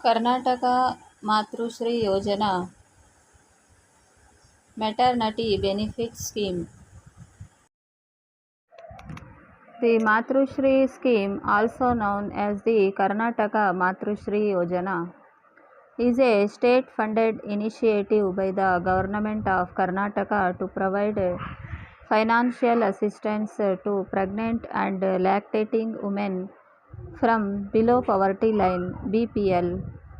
Karnataka Matrushri Yojana Maternity Benefit Scheme. The Matrushri scheme, also known as the Karnataka Matrushri Yojana, is a state-funded initiative by the government of Karnataka to provide financial assistance to pregnant and lactating women from below poverty line (BPL)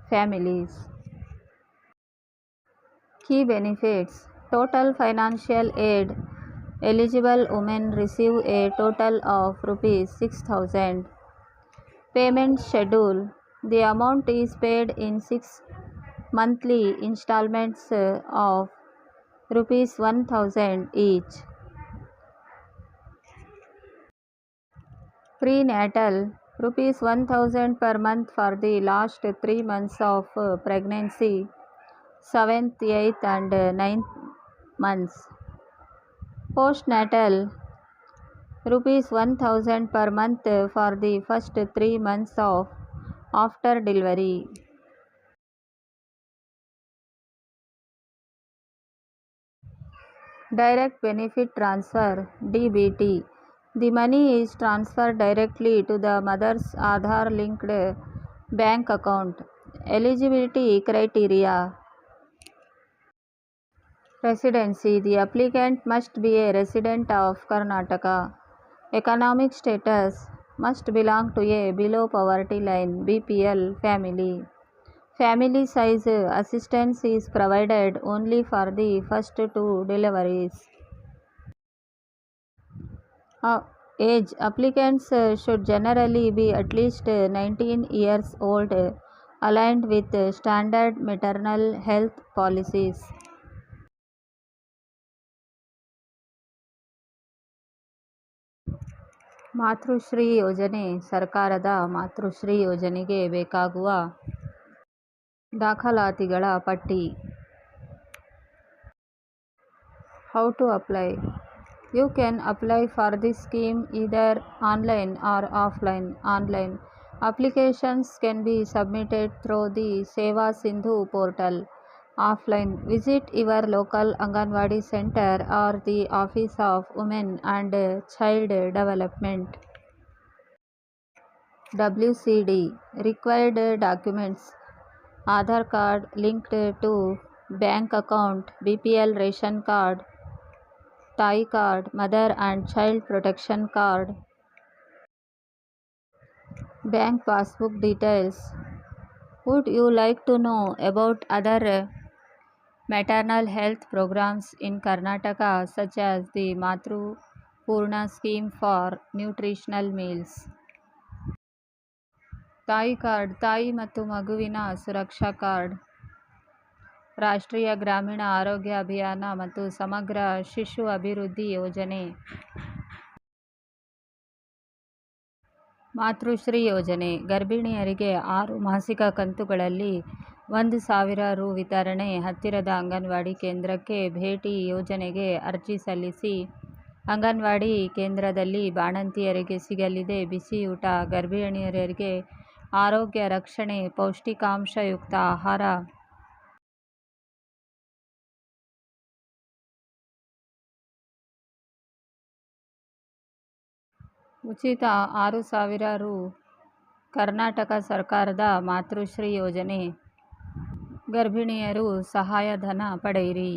families. Key benefits: total financial aid. Eligible women receive a total of rupees 6,000. Payment schedule: the amount is paid in 6 monthly installments of rupees 1,000 each. Prenatal: rupees 1,000 per month for the last 3 months of pregnancy, 7th, 8th and 9th months. Postnatal: rupees 1,000 per month for the first 3 months of after delivery. Direct benefit transfer (DBT). The money is transferred directly to the mother's Aadhaar linked bank account. Eligibility criteria: residency: the applicant must be a resident of Karnataka. Economic status: must belong to a below poverty line (BPL) family. Family size: assistance is provided only for the first 2 deliveries. Age: applicants should generally be at least 19 years old, aligned with standard maternal health policies. ಮಾತೃಶ್ರೀ ಯೋಜನೆ ಸರ್ಕಾರದ ಮಾತೃಶ್ರೀ ಯೋಜನೆಗೆ ಬೇಕಾಗುವ ದಾಖಲಾತಿಗಳ ಪಟ್ಟಿ. How to apply? You can apply for this scheme either online or offline. Online applications can be submitted through the Seva Sindhu portal. Offline, visit your local Anganwadi center or the Office of Women and Child Development. WCD required documents: Aadhaar card linked to bank account, BPL ration card, TAI card, mother and child protection card, bank passbook details. Would you like to know about other maternal health programs in Karnataka such as the Matru Purna scheme for nutritional meals? ತಾಯಿ card, ತಾಯಿ ಮತ್ತು ಮಗುವಿನ ಸುರಕ್ಷಾ card, ರಾಷ್ಟ್ರೀಯ ಗ್ರಾಮೀಣ ಆರೋಗ್ಯ ಅಭಿಯಾನ ಮತ್ತು ಸಮಗ್ರ ಶಿಶು ಅಭಿವೃದ್ಧಿ ಯೋಜನೆ. ಮಾತೃಶ್ರೀ ಯೋಜನೆ ಗರ್ಭಿಣಿಯರಿಗೆ 6 ಮಾಸಿಕ ಕಂತುಗಳಲ್ಲಿ 1,000 ರು ವಿತರಣೆ. ಹತ್ತಿರದ ಅಂಗನವಾಡಿ ಕೇಂದ್ರಕ್ಕೆ ಭೇಟಿ. ಯೋಜನೆಗೆ ಅರ್ಜಿ ಸಲ್ಲಿಸಿ. ಅಂಗನವಾಡಿ ಕೇಂದ್ರದಲ್ಲಿ ಬಾಣಂತಿಯರಿಗೆ ಸಿಗಲಿದೆ ಬಿಸಿಯೂಟ. ಗರ್ಭಿಣಿಯರಿಗೆ ಆರೋಗ್ಯ ರಕ್ಷಣೆ, ಪೌಷ್ಟಿಕಾಂಶಯುಕ್ತ ಆಹಾರ. ಉಚಿತ 6,000 ರು. ಕರ್ನಾಟಕ ಸರ್ಕಾರದ ಮಾತೃಶ್ರೀ ಯೋಜನೆ. ಗರ್ಭಿಣಿಯರು ಸಹಾಯಧನ ಪಡೆಯಿರಿ.